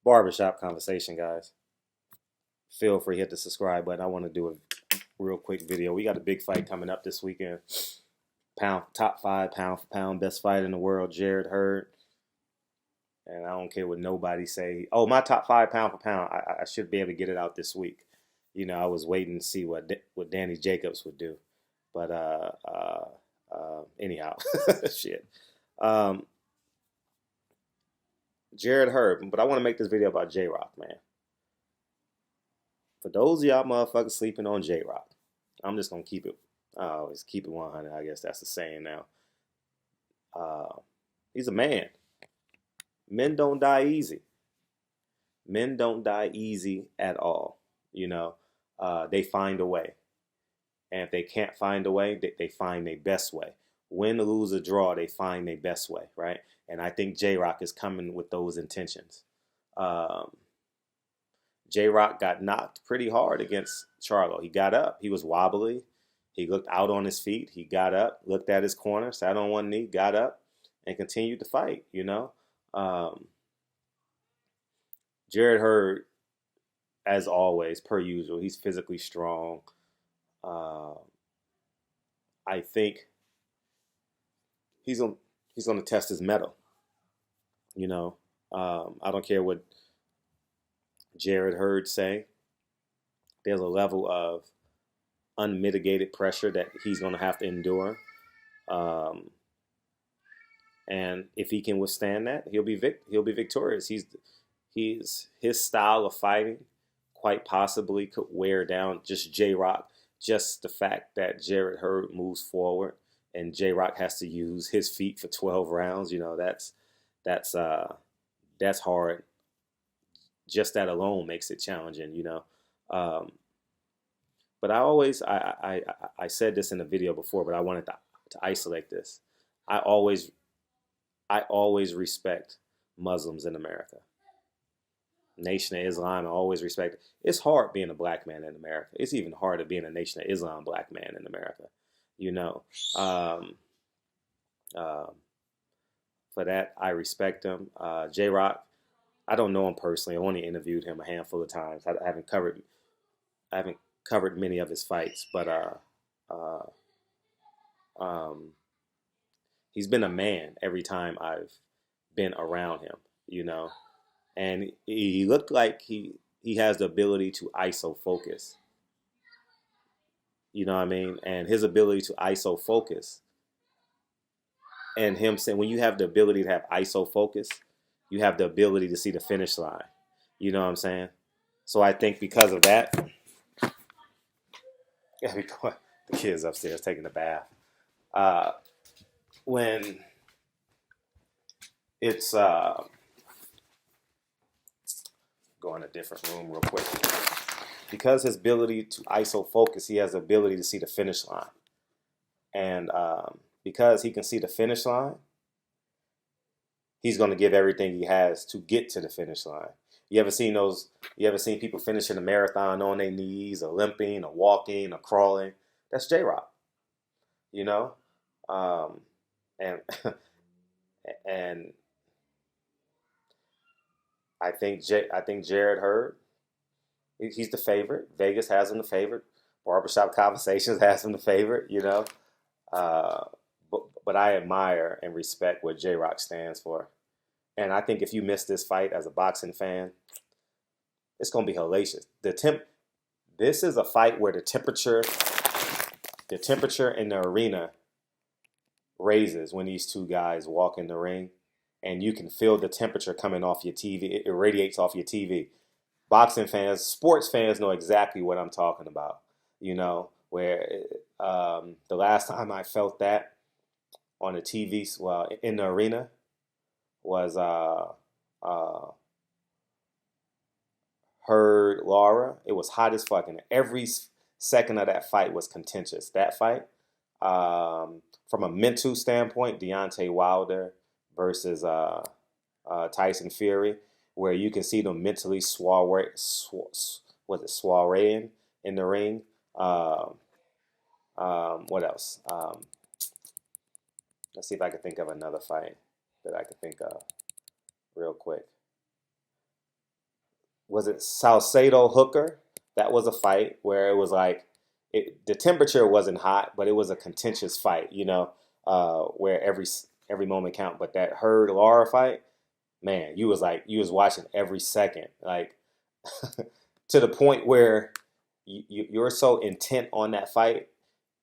Barbershop conversation, guys. Feel free to hit the subscribe button. I want to do a real quick video. We got a big fight coming up this weekend. Top 5 pound for pound best fight in the world, Jared Hurd. And I don't care what nobody say. Oh, my top 5 pound for pound. I should be able to get it out this week. You know, I was waiting to see what Danny Jacobs would do, but anyhow, shit. Jared Hurd, but I want to make this video about JROC, man. For those of y'all motherfuckers sleeping on JROC, I'm just gonna keep it. Always keep it 100. I guess that's the saying now. He's a man. Men don't die easy. Men don't die easy at all. You know, they find a way. And if they can't find a way, they find their best way. Win, lose, or draw, they find their best way, right? And I think JROC is coming with those intentions. JROC got knocked pretty hard against Charlo. He got up. He was wobbly. He looked out on his feet. He got up, looked at his corner, sat on one knee, got up, and continued to fight, you know? Jared Hurd, as always, per usual, he's physically strong. I think he's going to test his mettle. You know, I don't care what Jared Hurd say. There's a level of unmitigated pressure that he's going to have to endure. And if he can withstand that, he'll be victorious. His style of fighting quite possibly could wear down just JROC. Just the fact that Jared Hurd moves forward and JROC has to use his feet for 12 rounds, you know, that's hard. Just that alone makes it challenging, you know. But I said this in a video before, but I wanted to isolate this. I always respect Muslims in America. Nation of Islam, I always respect it. It's hard being a black man in America. It's even harder being a Nation of Islam black man in America. You know, for that, I respect him. JROC, I don't know him personally. I only interviewed him a handful of times. I haven't covered many of his fights, but he's been a man every time I've been around him, you know. And he looked like he has the ability to ISO focus. You know what I mean? And his ability to ISO focus, and him saying, when you have the ability to have ISO focus, you have the ability to see the finish line. You know what I'm saying? So I think because of that, the kids upstairs taking a bath. When it's go in a different room real quick. Because his ability to ISO focus, he has the ability to see the finish line. And because he can see the finish line, he's going to give everything he has to get to the finish line. You ever seen people finishing a marathon on their knees, or limping, or walking, or crawling? That's JROC. You know? And and I think Jared Hurd, he's the favorite. Vegas has him the favorite. Barbershop Conversations has him the favorite, you know. But I admire and respect what JROC stands for. And I think if you miss this fight as a boxing fan, it's going to be hellacious. This is a fight where the temperature in the arena raises when these two guys walk in the ring. And you can feel the temperature coming off your TV. It radiates off your TV. Boxing fans, sports fans know exactly what I'm talking about. You know, where the last time I felt that on the TV, well, in the arena, was Hurd Laura. It was hot as fuck, and every second of that fight was contentious. That fight, from a mental standpoint, Deontay Wilder versus Tyson Fury, where you can see them mentally soireeing in the ring. What else? Let's see if I can think of another fight that I can think of real quick. was it Salcedo Hooker? That was a fight where it was like the temperature wasn't hot, but it was a contentious fight, where every moment count. But that Hurd Lara fight, man, you was watching every second, like to the point where you're so intent on that fight,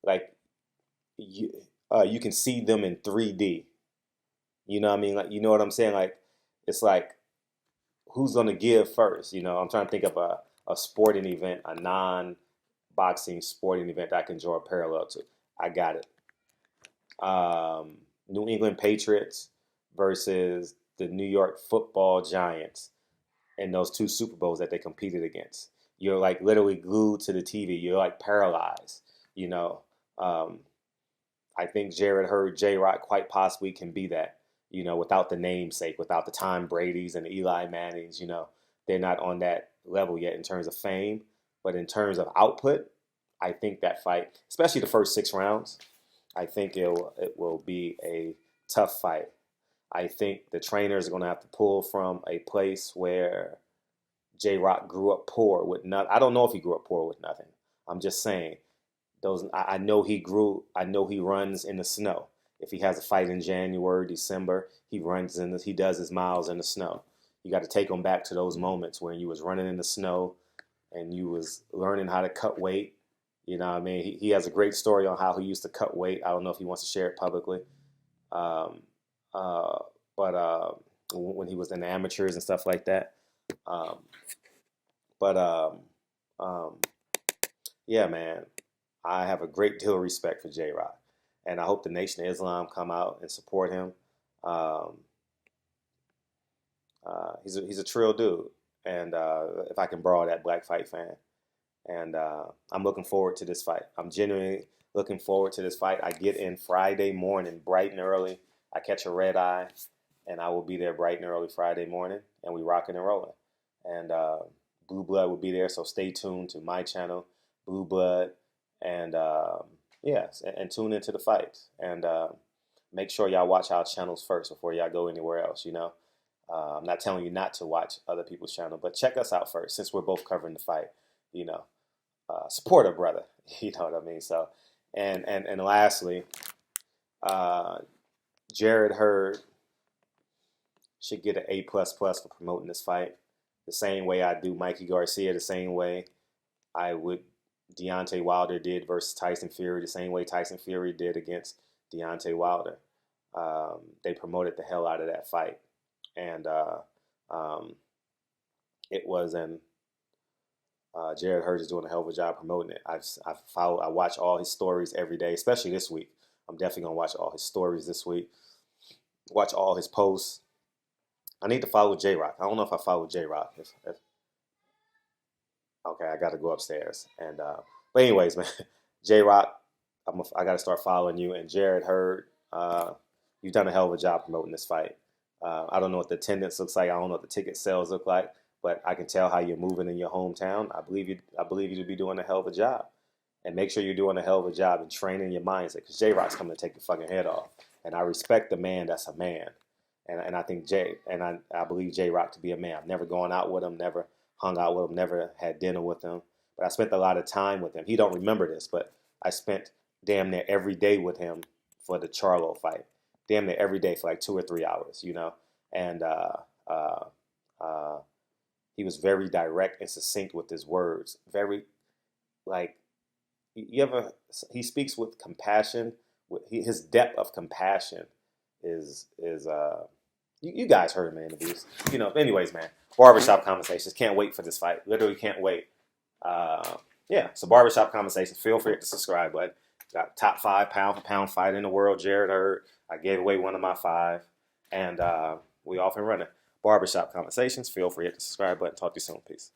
like you can see them in 3D. You know what I mean? Like, you know what I'm saying? Like, it's like, who's gonna give first? I'm trying to think of a sporting event, a non-boxing sporting event that I can draw a parallel to. I got it. New England Patriots versus the New York Football Giants in those two Super Bowls that they competed against. You're like literally glued to the TV. You're like paralyzed. You know, um, I think Jared Hurd, JROC quite possibly can be that. Without the namesake, without the Tom Brady's and Eli Manning's. They're not on that level yet in terms of fame, but in terms of output, I think that fight, especially the first 6 rounds, I think it will be a tough fight. I think the trainers are going to have to pull from a place where J-Rock grew up poor with nothing. I don't know if he grew up poor with nothing. I'm just saying those. I know he grew. I know he runs in the snow. If he has a fight in January, December, he does his miles in the snow. You got to take him back to those moments when you was running in the snow and you was learning how to cut weight. You know what I mean? He has a great story on how he used to cut weight. I don't know if he wants to share it publicly. Um, uh, but when he was in the amateurs and stuff like that. Um, but yeah, man, I have a great deal of respect for J-Rock. And I hope the Nation of Islam come out and support him. Um, he's a trill dude. And if I can borrow that black fight fan. And I'm looking forward to this fight. I'm genuinely looking forward to this fight. I get in Friday morning, bright and early. I catch a red eye, and I will be there bright and early Friday morning, and we rocking and rolling. And Blue Blood will be there, so stay tuned to my channel, Blue Blood, and yes, and tune into the fight. And make sure y'all watch our channels first before y'all go anywhere else. I'm not telling you not to watch other people's channel, but check us out first since we're both covering the fight. Support a brother. You know what I mean? So, and lastly, Jared Hurd should get an A++ for promoting this fight. The same way I do Mikey Garcia, the same way I would Deontay Wilder did versus Tyson Fury, the same way Tyson Fury did against Deontay Wilder. They promoted the hell out of that fight, and it was an Jared Hurd is doing a hell of a job promoting it. I watch all his stories every day, especially this week. I'm definitely gonna watch all his stories this week. Watch all his posts. I need to follow J-Rock. I don't know if I follow J-Rock. Okay, I got to go upstairs. And but anyways, man, J-Rock, I got to start following you. And Jared Hurd, you've done a hell of a job promoting this fight. I don't know what the attendance looks like. I don't know what the ticket sales look like. But I can tell how you're moving in your hometown. I believe you to be doing a hell of a job. And make sure you're doing a hell of a job in training your mindset. Because J-Rock's coming to take your fucking head off. And I respect the man that's a man. And I think I believe J-Rock to be a man. I've never gone out with him, never hung out with him, never had dinner with him. But I spent a lot of time with him. He don't remember this, but I spent damn near every day with him for the Charlo fight. Damn near every day for like 2 or 3 hours, And he was very direct and succinct with his words. Very, like, he speaks with compassion. His depth of compassion is you guys heard him in interviews. Anyways, man, barbershop conversations. Can't wait for this fight. Literally can't wait. Yeah, so barbershop conversations. Feel free to subscribe, bud. Got top 5 pound for pound fight in the world, Jared Hurd. I gave away one of my 5, and we off and running. Barbershop conversations. Feel free to hit the subscribe button. Talk to you soon. Peace.